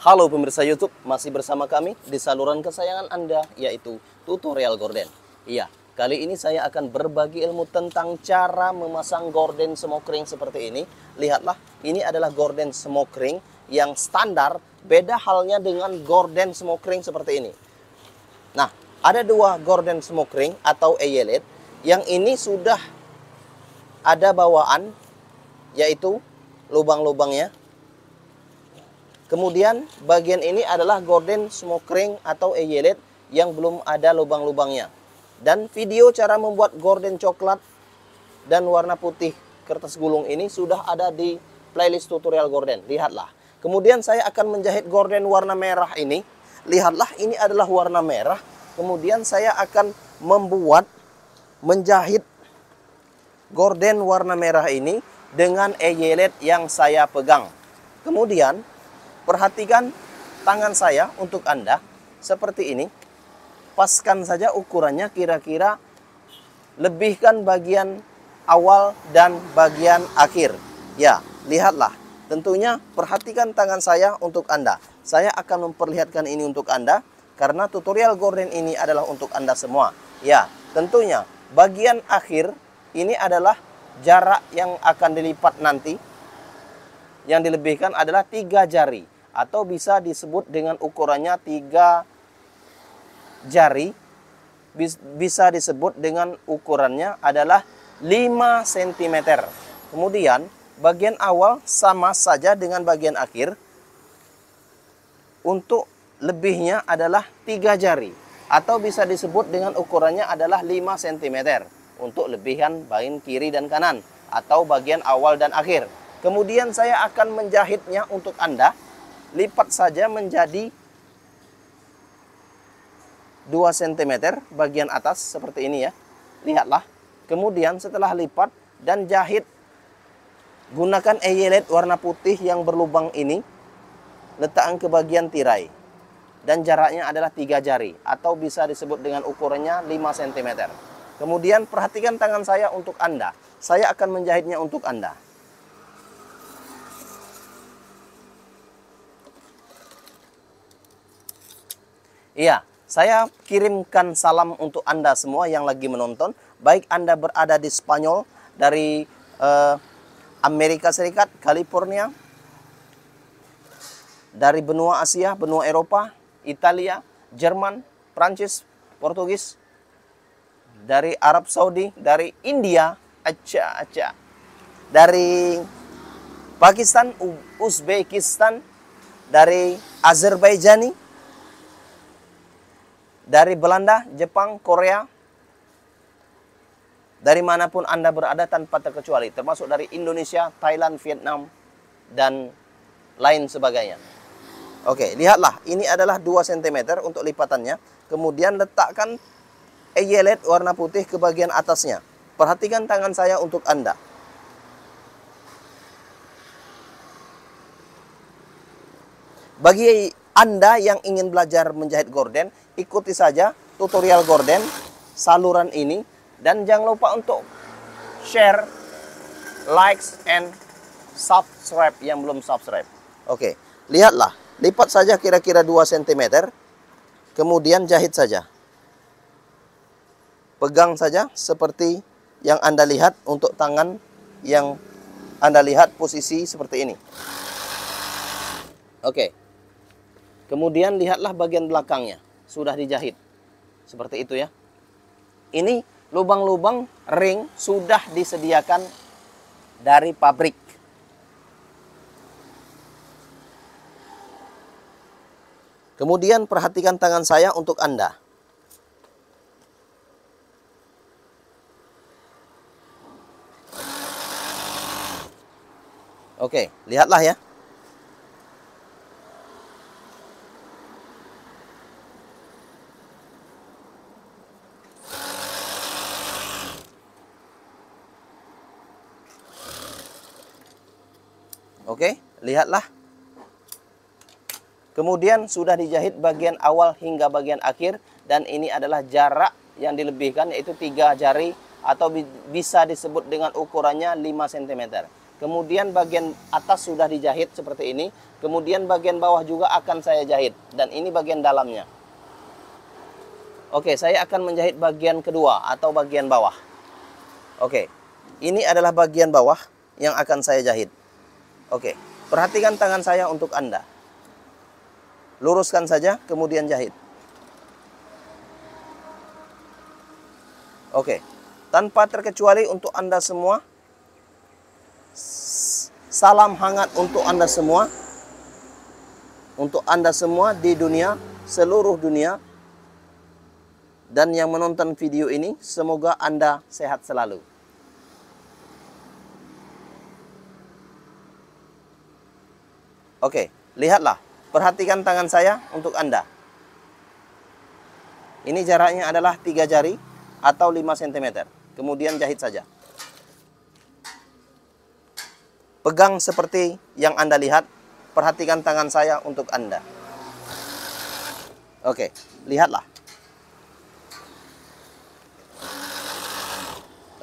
Halo pemirsa YouTube, masih bersama kami di saluran kesayangan Anda, yaitu Tutorial Gorden. Iya, kali ini saya akan berbagi ilmu tentang cara memasang gorden smoke ring seperti ini. Lihatlah, ini adalah gorden smoke ring yang standar, beda halnya dengan gorden smoke ring seperti ini. Nah, ada dua gorden smoke ring atau eyelet, yang ini sudah ada bawaan, yaitu lubang-lubangnya. Kemudian bagian ini adalah gorden smoke ring atau eyelet yang belum ada lubang-lubangnya. Dan video cara membuat gorden coklat dan warna putih kertas gulung ini sudah ada di playlist tutorial gorden. Lihatlah. Kemudian saya akan menjahit gorden warna merah ini. Lihatlah, ini adalah warna merah. Kemudian saya akan menjahit gorden warna merah ini dengan eyelet yang saya pegang. Kemudian perhatikan tangan saya untuk Anda seperti ini. Paskan saja ukurannya, kira-kira lebihkan bagian awal dan bagian akhir. Ya, lihatlah. Tentunya perhatikan tangan saya untuk Anda. Saya akan memperlihatkan ini untuk Anda karena tutorial gorden ini adalah untuk Anda semua. Ya, tentunya bagian akhir ini adalah jarak yang akan dilipat nanti. Yang dilebihkan adalah 3 jari. Atau bisa disebut dengan ukurannya 3 jari. Bisa disebut dengan ukurannya adalah 5 cm. Kemudian bagian awal sama saja dengan bagian akhir. Untuk lebihnya adalah 3 jari. Atau bisa disebut dengan ukurannya adalah 5 cm. Untuk lebihan bagian kiri dan kanan. Atau bagian awal dan akhir. Kemudian saya akan menjahitnya untuk Anda. Lipat saja menjadi 2 cm bagian atas seperti ini ya. Lihatlah. Kemudian setelah lipat dan jahit, gunakan eyelet warna putih yang berlubang ini. Letakkan ke bagian tirai. Dan jaraknya adalah 3 jari. Atau bisa disebut dengan ukurannya 5 cm. Kemudian perhatikan tangan saya untuk Anda. Saya akan menjahitnya untuk Anda. Iya, saya kirimkan salam untuk Anda semua yang lagi menonton. Baik Anda berada di Spanyol, dari Amerika Serikat, California, dari benua Asia, benua Eropa, Italia, Jerman, Prancis, Portugis, dari Arab Saudi, dari India, dari Pakistan, Uzbekistan, dari Azerbaijan, dari Belanda, Jepang, Korea, dari manapun Anda berada tanpa terkecuali, termasuk dari Indonesia, Thailand, Vietnam, dan lain sebagainya. Oke, lihatlah, ini adalah 2 cm untuk lipatannya. Kemudian letakkan eyelet warna putih ke bagian atasnya. Perhatikan tangan saya untuk Anda. Bagi Anda yang ingin belajar menjahit gorden, ikuti saja tutorial gorden, saluran ini. Dan jangan lupa untuk share, likes, and subscribe yang belum subscribe. Oke, lihatlah. Lipat saja kira-kira 2 cm. Kemudian jahit saja. Pegang saja seperti yang Anda lihat untuk tangan yang Anda lihat posisi seperti ini. Oke. Kemudian lihatlah bagian belakangnya. Sudah dijahit. Seperti itu ya. Ini lubang-lubang ring sudah disediakan dari pabrik. Kemudian perhatikan tangan saya untuk Anda. Oke, lihatlah ya. Oke, lihatlah. Kemudian sudah dijahit bagian awal hingga bagian akhir. Dan ini adalah jarak yang dilebihkan, yaitu 3 jari. Atau bisa disebut dengan ukurannya 5 cm. Kemudian bagian atas sudah dijahit seperti ini. Kemudian bagian bawah juga akan saya jahit. Dan ini bagian dalamnya. Oke, saya akan menjahit bagian kedua atau bagian bawah. Oke, ini adalah bagian bawah yang akan saya jahit. Oke, perhatikan tangan saya untuk Anda. Luruskan saja, kemudian jahit. Oke, tanpa terkecuali untuk Anda semua, salam hangat untuk Anda semua. Untuk Anda semua di dunia, seluruh dunia. Dan yang menonton video ini, semoga Anda sehat selalu. Oke, lihatlah. Perhatikan tangan saya untuk Anda. Ini jaraknya adalah 3 jari atau 5 cm. Kemudian jahit saja. Pegang seperti yang Anda lihat. Perhatikan tangan saya untuk Anda. Oke, lihatlah.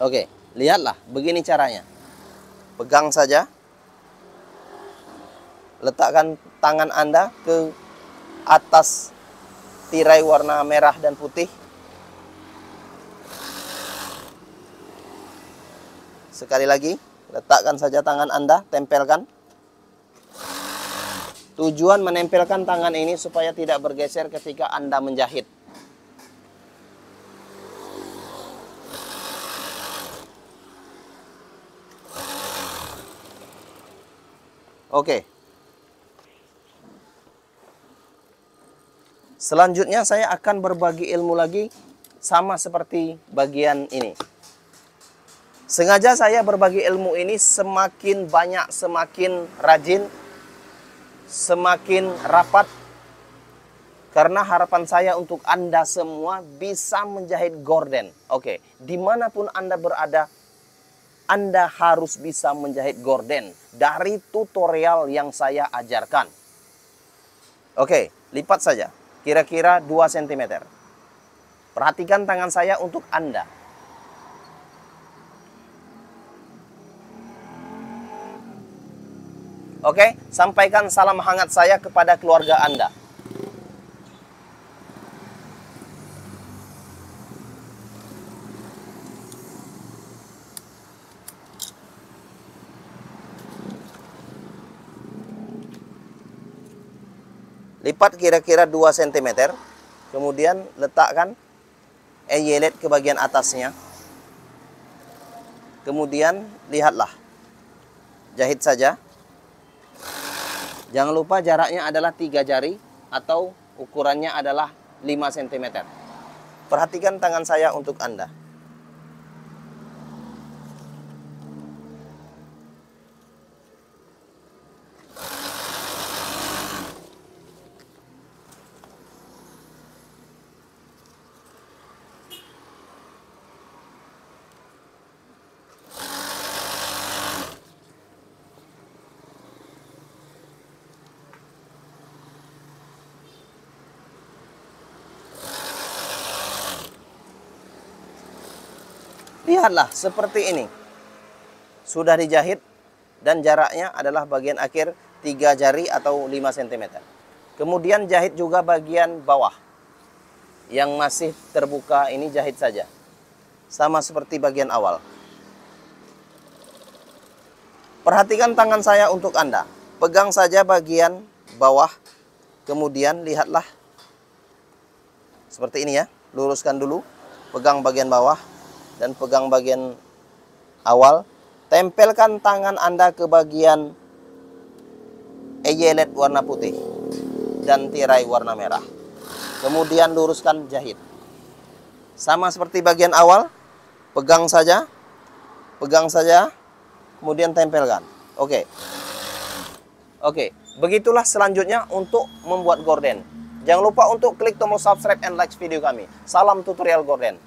Oke, lihatlah. Begini caranya. Pegang saja. Letakkan tangan Anda ke atas tirai warna merah dan putih. Sekali lagi, letakkan saja tangan Anda, tempelkan. Tujuan menempelkan tangan ini supaya tidak bergeser ketika Anda menjahit. Oke. Selanjutnya saya akan berbagi ilmu lagi sama seperti bagian ini. Sengaja saya berbagi ilmu ini semakin banyak, semakin rajin, semakin rapat. Karena harapan saya untuk Anda semua bisa menjahit gorden. Oke, dimanapun Anda berada, Anda harus bisa menjahit gorden dari tutorial yang saya ajarkan. Oke, lipat saja. Kira-kira 2 cm. Perhatikan tangan saya untuk Anda. Oke, sampaikan salam hangat saya kepada keluarga Anda. Lipat kira-kira 2 cm. Kemudian letakkan eyelet ke bagian atasnya. Kemudian lihatlah. Jahit saja. Jangan lupa jaraknya adalah 3 jari atau ukurannya adalah 5 cm. Perhatikan tangan saya untuk Anda. Lihatlah seperti ini. Sudah dijahit dan jaraknya adalah bagian akhir 3 jari atau 5 cm. Kemudian jahit juga bagian bawah. Yang masih terbuka ini jahit saja. Sama seperti bagian awal. Perhatikan tangan saya untuk Anda. Pegang saja bagian bawah. Kemudian lihatlah. Seperti ini ya. Luruskan dulu. Pegang bagian bawah. Dan pegang bagian awal. Tempelkan tangan Anda ke bagian eyelet warna putih dan tirai warna merah. Kemudian luruskan jahit. Sama seperti bagian awal. Pegang saja. Kemudian tempelkan. Oke. Begitulah selanjutnya untuk membuat gorden. Jangan lupa untuk klik tombol subscribe and like video kami. Salam tutorial gorden.